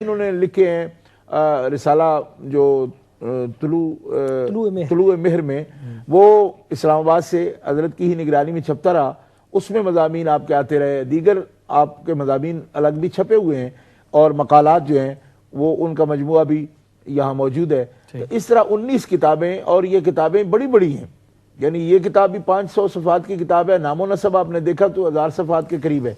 انہوں نے لکھے ہیں رسالہ جو طلوع مہر میں، وہ اسلام آباد سے حضرت کی ہی نگرانی میں چھپتا رہا. اس میں مضامین آپ کے آتے رہے، دیگر آپ کے مضامین الگ بھی چھپے ہوئے ہیں، اور مقالات جو ہیں وہ ان کا مجموعہ بھی یہاں موجود ہے. اس طرح 19 کتابیں، اور یہ کتابیں بڑی بڑی ہیں. یعنی یہ کتاب بھی 500 صفحات کی کتاب ہے. نام و نسب آپ نے دیکھا تو 1000 صفحات کے قریب ہے.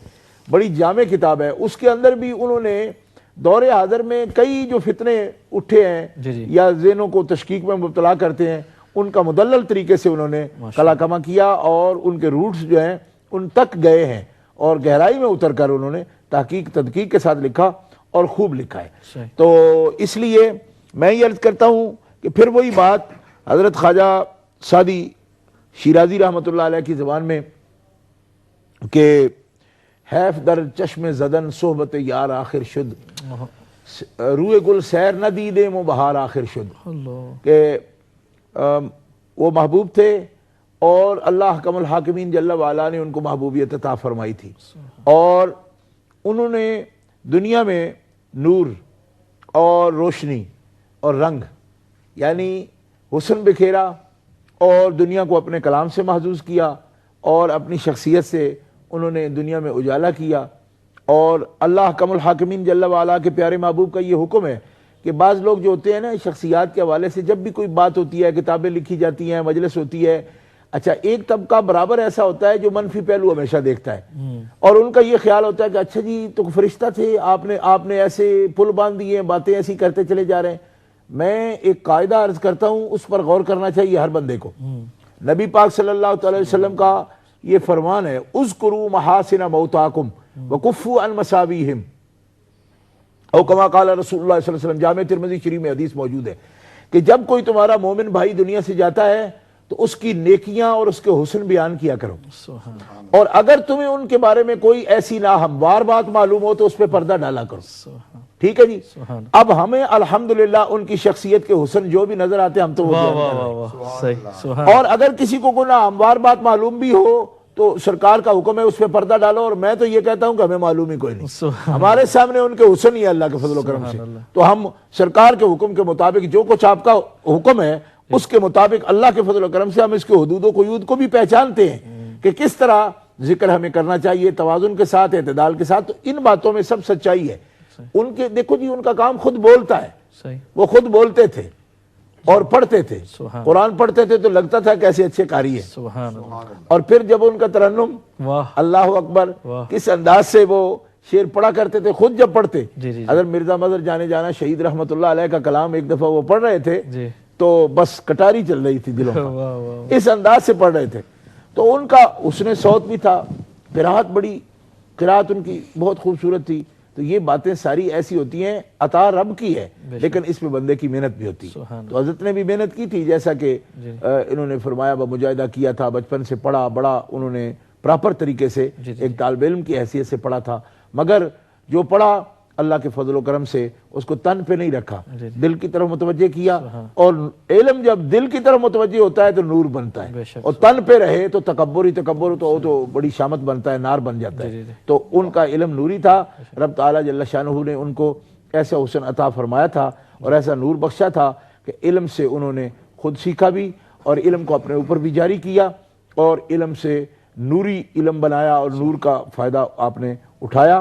بڑی جامع کتاب ہے. اس کے اندر بھی انہوں نے دور حاضر میں کئی جو فتنے اٹھے ہیں یا ذہنوں کو تشکیک میں مبتلا کرتے ہیں، ان کا مدلل طریقے سے انہوں نے کلا کما کیا، اور ان کے روٹس جو ہیں ان تک گئے ہیں، اور گہرائی میں اتر کر انہوں نے تحقیق تدقیق کے ساتھ لکھا، اور خوب لکھا ہے. تو اس لیے میں یہ عرض کرتا ہوں کہ پھر وہی بات حضرت خواجہ سعدی شیرازی رحمۃ اللہ علیہ کی زبان میں کہ حیف در چشم زدن صحبت یار آخر شد، روئے گل سیر نہ دیدے مو بہار آخر شد. کہ وہ محبوب تھے، اور اللہ حکم الحاکمین جل وعلا نے ان کو محبوبیت عطا فرمائی تھی، اور انہوں نے دنیا میں نور اور روشنی اور رنگ، یعنی حسن بکھیرا، اور دنیا کو اپنے کلام سے محظوظ کیا، اور اپنی شخصیت سے انہوں نے دنیا میں اجالا کیا. اور اللہ حکم الحاکمین جل وعلا کے پیارے محبوب کا یہ حکم ہے کہ بعض لوگ جو ہوتے ہیں نا، شخصیات کے حوالے سے جب بھی کوئی بات ہوتی ہے، کتابیں لکھی جاتی ہیں، مجلس ہوتی ہے، اچھا ایک طبقہ برابر ایسا ہوتا ہے جو منفی پہلو ہمیشہ دیکھتا ہے، اور ان کا یہ خیال ہوتا ہے کہ اچھا جی تو فرشتہ تھے، آپ نے ایسے پل باندھ دیے ہیں، باتیں ایسی کرتے چلے جا رہے ہیں. میں ایک قاعدہ عرض کرتا ہوں، اس پر غور کرنا چاہیے ہر بندے کو. نبی پاک صلی اللہ علیہ وسلم کا یہ فرمان ہے، اذکروا محاسن موتاکم وکفوا عن مساویہم، او کما قال رسول اللہ صلی اللہ علیہ وسلم. جامع ترمذی شریف میں حدیث موجود ہے کہ جب کوئی تمہارا مومن بھائی دنیا سے جاتا ہے تو اس کی نیکیاں اور اس کے حسن بیان کیا کرو، اور اگر تمہیں ان کے بارے میں کوئی ایسی ناہموار بات معلوم ہو تو اس پہ پردہ ڈالا کرو. ٹھیک ہے جی. اب ہمیں الحمدللہ ان کی شخصیت کے حسن جو بھی نظر آتے ہیں ہم تو وہ بیان کر رہے ہیں. اور اگر کسی کو کوئی ناہموار بات معلوم بھی ہو تو سرکار کا حکم ہے اس پہ پردہ ڈالو، اور میں تو یہ کہتا ہوں کہ ہمیں معلوم ہی کوئی نہیں، ہمارے سامنے ان کے حسن ہی ہے اللہ کے فضل و کرم سے. تو ہم سرکار کے حکم کے مطابق جو کچھ آپ کا حکم ہے اس کے مطابق اللہ کے فضل و کرم سے ہم اس کے حدود و قیود کو بھی پہچانتے ہیں کہ کس طرح ذکر ہمیں کرنا چاہیے، توازن کے ساتھ، اعتدال کے ساتھ. تو ان باتوں میں سب سچائی ہے. ان کے دیکھو جی، ان کا کام خود بولتا ہے، وہ خود بولتے تھے اور پڑھتے تھے. قرآن پڑھتے تھے تو لگتا تھا کیسے اچھے قاری ہیں، اور پھر جب ان کا ترنم اللہ اکبر کس انداز سے وہ شعر پڑھا کرتے تھے خود جب پڑھتے. اگر مرزا مظہر جانے جانا شہید رحمت اللہ علیہ کا کلام ایک دفعہ وہ پڑھ رہے تھے تو بس کٹاری چل رہی تھی دلوں میں، اس انداز سے پڑھ رہے تھے. تو ان کا حسن صوت بھی تھا، قرات ان کی بہت خوبصورت تھی. تو یہ باتیں ساری ایسی ہوتی ہیں، عطا رب کی ہے، لیکن اس میں بندے کی محنت بھی ہوتی. تو حضرت نے بھی محنت کی تھی، جیسا کہ انہوں نے فرمایا مجاہدہ کیا تھا، بچپن سے پڑھا، بڑا انہوں نے پراپر طریقے سے ایک طالب علم کی حیثیت سے پڑھا تھا. مگر جو پڑھا اللہ کے فضل و کرم سے اس کو تن پہ نہیں رکھا، دل کی طرف متوجہ کیا. اور علم جب دل کی طرف متوجہ ہوتا ہے تو نور بنتا ہے، اور تن پہ رہے تو تکبر تو بڑی شامت بنتا ہے، نار بن جاتا ہے. تو ان کا علم نوری تھا. رب تعالیٰ جل شانہ نے ان کو ایسا حسن عطا فرمایا تھا اور ایسا نور بخشا تھا کہ علم سے انہوں نے خود سیکھا بھی، اور علم کو اپنے اوپر بھی جاری کیا، اور علم سے نوری علم بنایا، اور نور کا فائدہ آپ نے اٹھایا،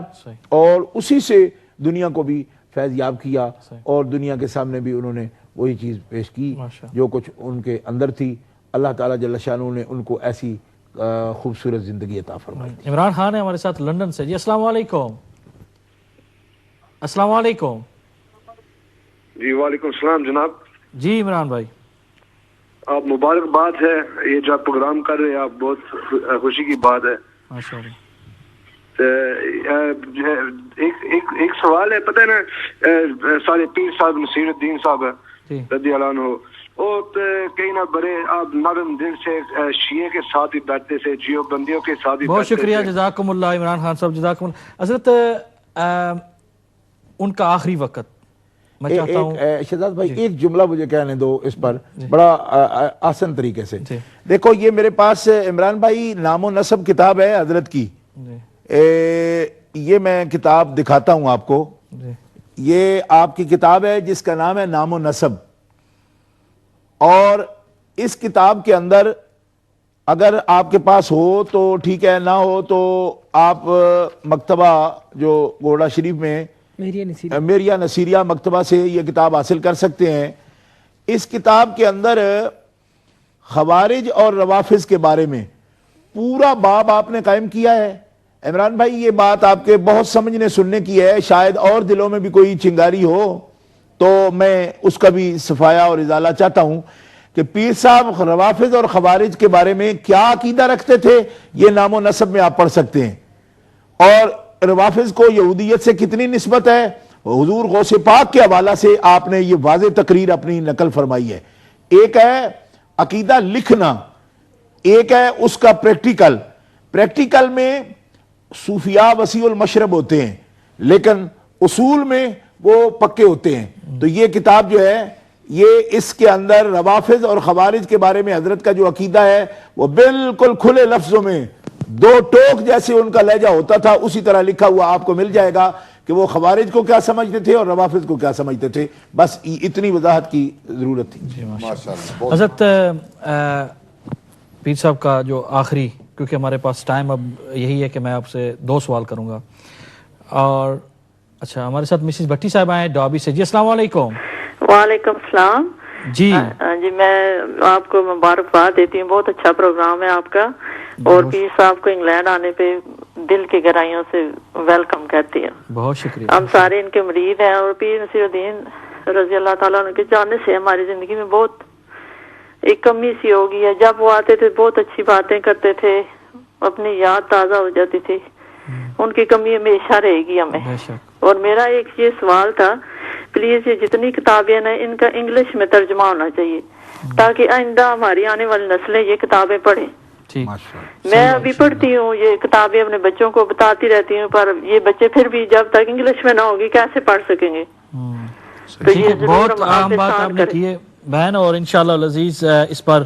اور اسی سے دنیا کو بھی فیض یاب کیا، اور دنیا کے سامنے بھی انہوں نے وہی چیز پیش کی جو کچھ ان کے اندر تھی. اللہ تعالیٰ جل شانہ نے ان کو ایسی خوبصورت زندگی عطا فرمائی. عمران خان ہے ہمارے ساتھ لندن سے. جی السلام علیکم. السلام علیکم. جی وعلیکم السلام جناب. جی عمران بھائی، آپ مبارکباد ہے، یہ جو آپ پروگرام کر رہے ہیں آپ بہت خوشی کی بات ہے. ماشاء اللہ. ایک سوال ہے، پتہ ہے نا سارے پیر صاحب نصیر الدین صاحب رضی اللہ عنہ، اور کئی نہ بڑے آپ نرم دل سے شیعہ کے ساتھ بھی بیٹھتے تھے، جیو بندیوں کے ساتھ بھی. بہت شکریہ، جزاکم اللہ عمران خان صاحب، جزاکم اللہ. حضرت ان کا آخری وقت میں چاہتا ہوں شہزاد بھائی ایک جملہ مجھے کہنے دو اس پر بڑا آسان طریقے سے. دیکھو یہ میرے پاس عمران بھائی نام و نسب کتاب ہے حضرت کی، یہ میں کتاب دکھاتا ہوں آپ کو. یہ آپ کی کتاب ہے جس کا نام ہے نام و نسب، اور اس کتاب کے اندر اگر آپ کے پاس ہو تو ٹھیک ہے، نہ ہو تو آپ مکتبہ جو گوڑا شریف میں میریا نصیریہ مکتبہ سے یہ کتاب حاصل کر سکتے ہیں۔ اس کتاب کے اندر خوارج اور روافظ کے بارے میں پورا باب آپ نے قائم کیا ہے۔ عمران بھائی یہ بات آپ کے بہت سمجھنے سننے کی ہے، شاید اور دلوں میں بھی کوئی چنگاری ہو تو میں اس کا بھی صفایا اور ازالہ چاہتا ہوں کہ پیر صاحب روافظ اور خوارج کے بارے میں کیا عقیدہ رکھتے تھے، یہ نام و نسب میں آپ پڑھ سکتے ہیں۔ اور روافظ کو یہودیت سے کتنی نسبت ہے، حضور غوث پاک کے حوالہ سے آپ نے یہ واضح تقریر اپنی نقل فرمائی ہے۔ ایک ہے عقیدہ لکھنا، ایک ہے اس کا پریکٹیکل میں صوفیاء وسیع المشرب ہوتے ہیں لیکن اصول میں وہ پکے ہوتے ہیں۔ تو یہ کتاب جو ہے یہ اس کے اندر روافظ اور خوارج کے بارے میں حضرت کا جو عقیدہ ہے وہ بالکل کھلے لفظوں میں دو ٹوک جیسے ان کا لہجہ ہوتا تھا اسی طرح لکھا ہوا آپ کو مل جائے گا کہ وہ خوارج کو کیا سمجھتے تھے اور روافظ کو کیا سمجھتے تھے۔ بس اتنی وضاحت کی ضرورت تھی۔ حضرت پیر صاحب کا جو آخری، کیونکہ ہمارے پاس ٹائم اب یہی ہے کہ میں آپ سے 2 سوال کروں گا، اور اچھا ہمارے ساتھ مسز بھٹی صاحب آئے ڈابی سے۔ جی السلام علیکم۔ وعلیکم السلام۔ جی جی میں آپ کو مبارکباد دیتی ہوں، بہت اچھا پروگرام ہے آپ کا، اور پیر صاحب کو انگلینڈ آنے پہ دل کی گہرائیوں سے ویلکم کہتی ہیں۔ بہت شکریہ۔ ہم سارے ان کے مرید ہیں، اور پیر نصیر الدین رضی اللہ تعالیٰ عنہ کے جانے سے ہماری زندگی میں بہت ایک کمی سی ہو گئی ہے۔ جب وہ آتے تھے بہت اچھی باتیں کرتے تھے، اپنی یاد تازہ ہو جاتی تھی، ان کی کمی ہمیشہ رہے گی ہمیں۔ اور میرا ایک یہ سوال تھا، پلیز یہ جتنی کتابیں ہیں ان کا انگلش میں ترجمہ ہونا چاہیے تاکہ آئندہ ہماری آنے والی نسلیں یہ کتابیں پڑھیں۔ میں ابھی پڑھتی ہوں یہ کتابیں، اپنے بچوں کو بتاتی رہتی ہوں، پر یہ بچے پھر بھی جب تک انگلش میں نہ ہوگی کیسے پڑھ سکیں گے؟ تو یہ بہت اہم بات آپ نے کی ہے بہن، اور انشاءاللہ العزیز اس پر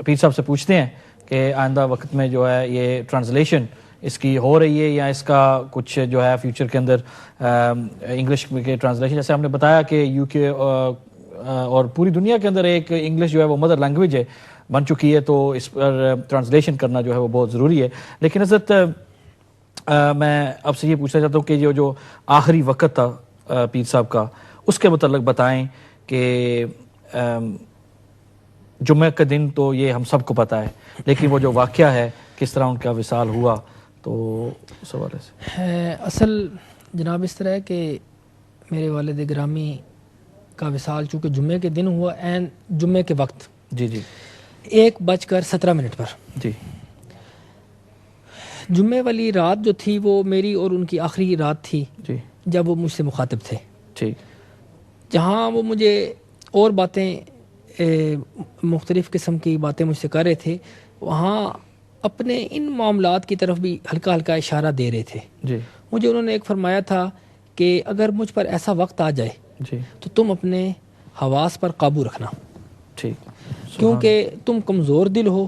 پیر صاحب سے پوچھتے ہیں کہ آئندہ وقت میں جو ہے یہ ٹرانسلیشن اس کی ہو رہی ہے یا اس کا کچھ جو ہے فیوچر کے اندر انگلش کے ٹرانسلیشن، جیسے ہم نے بتایا کہ یو کے اور پوری دنیا کے اندر ایک انگلش جو ہے وہ مدر لینگویج ہے بن چکی ہے، تو اس پر ٹرانسلیشن کرنا جو ہے وہ بہت ضروری ہے۔ لیکن حضرت میں آپ سے یہ پوچھنا چاہتا ہوں کہ جو آخری وقت تھا پیر صاحب کا، اس کے متعلق بتائیں کہ جمعہ کا دن تو یہ ہم سب کو پتہ ہے، لیکن وہ جو واقعہ ہے کس طرح ان کا وصال ہوا، تو اس حوالے سے اصل جناب اس طرح ہے کہ میرے والد گرامی کا وصال چونکہ جمعے کے دن ہوا، این جمعے کے وقت، جی 1:17 پر، جی جمعے والی رات جو تھی وہ میری اور ان کی آخری رات تھی جی جب وہ مجھ سے مخاطب تھے۔ ٹھیک، جہاں وہ مجھے اور باتیں مختلف قسم کی باتیں مجھ سے کر رہے تھے، وہاں اپنے ان معاملات کی طرف بھی ہلکا ہلکا اشارہ دے رہے تھے۔ جی مجھے انہوں نے ایک فرمایا تھا کہ اگر مجھ پر ایسا وقت آ جائے جی تو تم اپنے حواس پر قابو رکھنا، ٹھیک، کیونکہ تم کمزور دل ہو،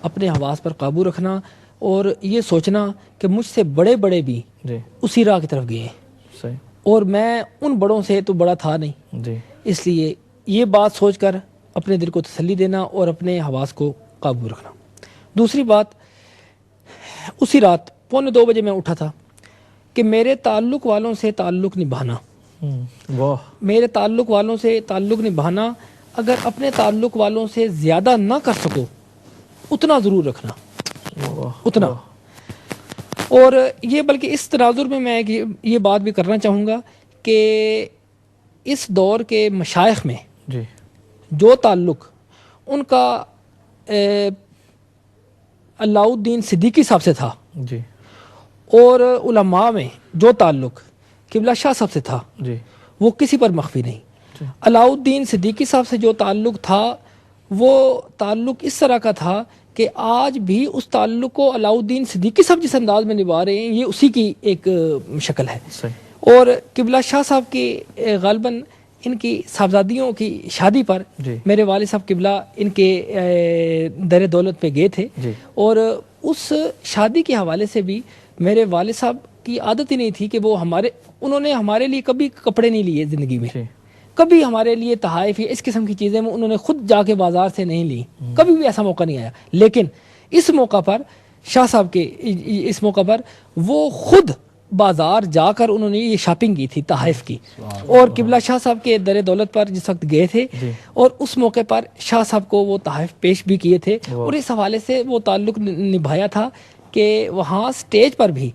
اپنے حواس پر قابو رکھنا، اور یہ سوچنا کہ مجھ سے بڑے بڑے بھی جی اسی راہ کی طرف گئے ہیں، صحیح، اور میں ان بڑوں سے تو بڑا تھا نہیں، جی اس لیے یہ بات سوچ کر اپنے دل کو تسلی دینا اور اپنے حواس کو قابو رکھنا۔ دوسری بات، اسی رات 1:45 بجے میں اٹھا تھا کہ میرے تعلق والوں سے تعلق نبھانا، واہ، میرے تعلق والوں سے تعلق نبھانا، اگر اپنے تعلق والوں سے زیادہ نہ کر سکو اتنا ضرور رکھنا، اتنا۔ اور یہ بلکہ اس تناظر میں میں یہ بات بھی کرنا چاہوں گا کہ اس دور کے مشائخ میں جی جو تعلق ان کا علاء الدین صدیقی صاحب سے تھا، جی اور علماء میں جو تعلق قبلہ شاہ صاحب سے تھا، جی وہ کسی پر مخفی نہیں۔ علاء الدین صدیقی صاحب سے جو تعلق تھا وہ تعلق اس طرح کا تھا کہ آج بھی اس تعلق کو علاء الدین صدیقی صاحب جس انداز میں نبھا رہے ہیں یہ اسی کی ایک شکل ہے۔ صحیح، اور قبلہ شاہ صاحب کی غالباً ان کی صاحبزادیوں کی شادی پر جی میرے والد صاحب قبلہ ان کے در دولت پہ گئے تھے، جی اور اس شادی کے حوالے سے بھی میرے والد صاحب کی عادت ہی نہیں تھی کہ وہ انہوں نے ہمارے لیے کبھی کپڑے نہیں لیے زندگی میں، جی کبھی ہمارے لیے تحائف یا اس قسم کی چیزیں انہوں نے خود جا کے بازار سے نہیں لی، کبھی بھی ایسا موقع نہیں آیا. لیکن اس موقع پر شاہ صاحب کے اس موقع پر وہ خود بازار جا کر انہوں نے یہ شاپنگ کی تھی تحائف کی، اور قبلہ شاہ صاحب کے در دولت پر جس وقت گئے تھے اور اس موقع پر شاہ صاحب کو وہ تحائف پیش بھی کیے تھے، اور اس حوالے سے وہ تعلق نبھایا تھا کہ وہاں سٹیج پر بھی